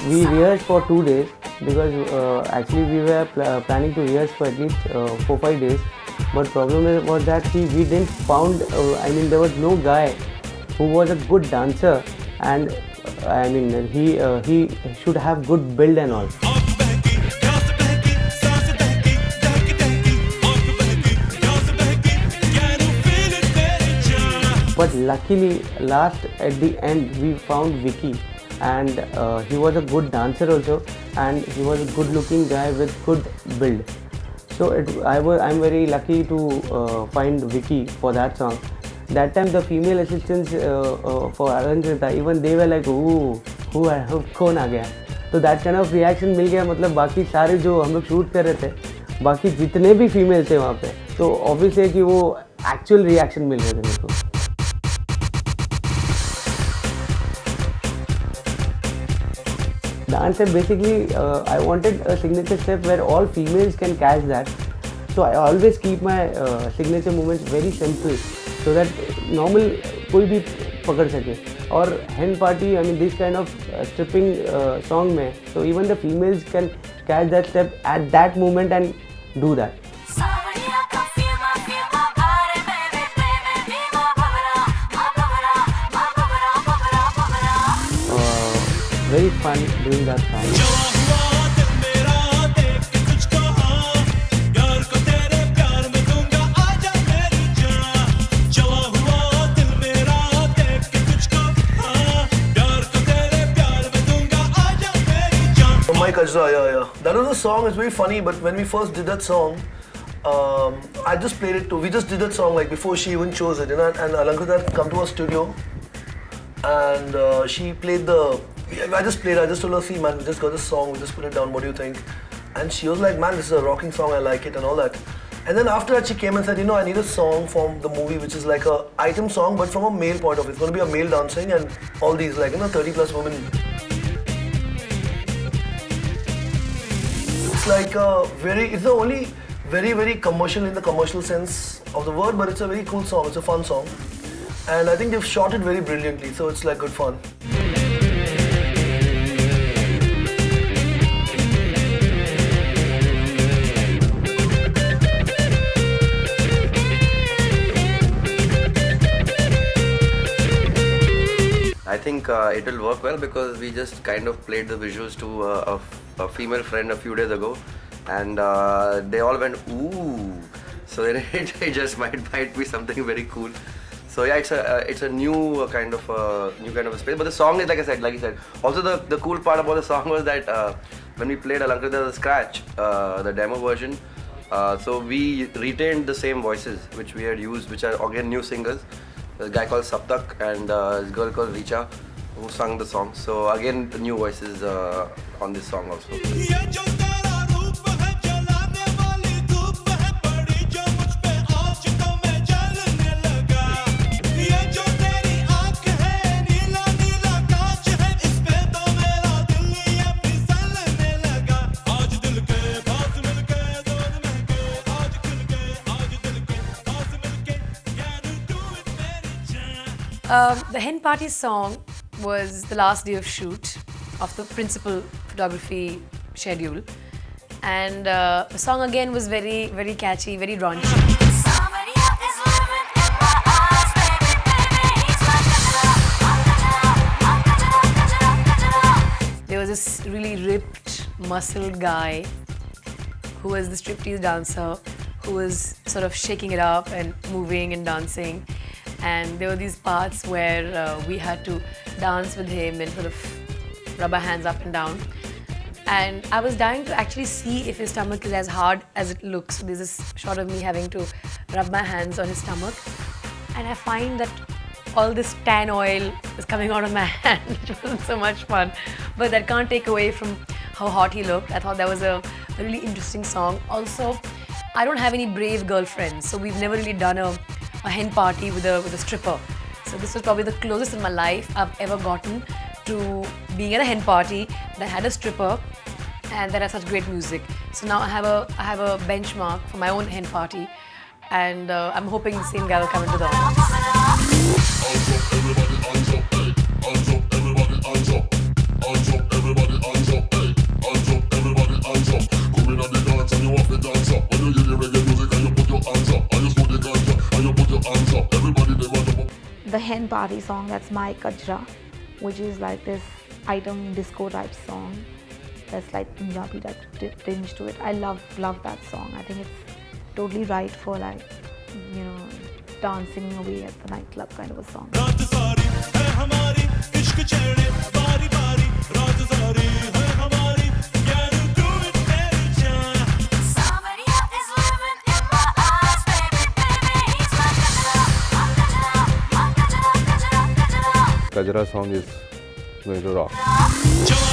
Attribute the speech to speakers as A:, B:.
A: we rehearsed for 2 days because actually we were planning to rehearse for at least 4-5 days. But problem was that we didn't found. I mean, there was no guy who was a good dancer, and I mean he should have good build and all. But luckily, at the end, we found Vicky, and he was a good dancer also, and he was a good-looking guy with good build. So I'm very lucky to find Vicky for that song. That time, the female assistants for Alankrita, even they were like, "Ooh, कौन आ गया?" तो that kind of reaction मिल गया. मतलब बाकी सारे जो हम लोग शूट कर रहे थे, बाकी जितने भी फीमेल थे वहाँ पे, तो ऑब्वियस है कि वो एक्चुअल रिएक्शन मिल रहे थे मेरे को. Dance step basically, I wanted a signature step where all females can catch that. So I always keep my signature movements very simple so that normal कोई भी पकड़ सके. और hen party, I mean this kind of stripping song में, so even the females can catch that step at that moment and do that. Very fun doing that song.
B: Mike Ajra, yeah. That was a song, it's very funny, but when we first did that song, I just played it too. We just did that song like before she even chose it, you know, and Alankrita had come to our studio and she played I just told her, see man, we just got this song, we just put it down, what do you think? And she was like, man, this is a rocking song, I like it and all that. And then after that she came and said, you know, I need a song from the movie which is like a item song but from a male point of view. It's going to be a male dancing and all these like, you know, 30 plus women. It's like it's the only very commercial in the commercial sense of the word, but it's a very cool song, it's a fun song. And I think they've shot it very brilliantly, so it's like good fun.
C: I think it will work well because we just kind of played the visuals to a female friend a few days ago, and they all went ooh. So it just might be something very cool. So yeah, it's a new kind of a space. But the song is like you said. Also the cool part about the song was that when we played Alankrita Scratch, the demo version, so we retained the same voices which we had used, which are again new singers. There's a guy called Saptak and this girl called Richa who sung the song. So again, the new voices on this song also.
D: The Hen Party song was the last day of shoot of the principal photography schedule, and the song again was very catchy, very raunchy. There was this really ripped, muscled guy who was the striptease dancer who was sort of shaking it up and moving and dancing. And there were these parts where we had to dance with him and sort of rub our hands up and down. And I was dying to actually see if his stomach is as hard as it looks. So there's this shot of me having to rub my hands on his stomach. And I find that all this tan oil is coming out of my hand, which wasn't so much fun. But that can't take away from how hot he looked. I thought that was a really interesting song. Also, I don't have any brave girlfriends, so we've never really done a hen party with a stripper. So this was probably the closest in my life I've ever gotten to being at a hen party that had a stripper and that had such great music. So now I have a benchmark for my own hen party, and I'm hoping the same guy will come into the audience.
E: hen party song, that's My Kajra, which is like this item disco type song. That's like Punjabi type tinge to it. I love that song. I think it's totally right for like, you know, dancing away at the nightclub kind of a song.
F: रात सारी है हमारी इश्क चढ़े बारी बारी रात सारी है हमारी can you do it मेरी जान
G: Somebody else is living in my eyes, baby, baby, he's my Kajra, my Kajra, Kajra, Kajra, Kajra.
H: Kajra song is going to rock.
F: जो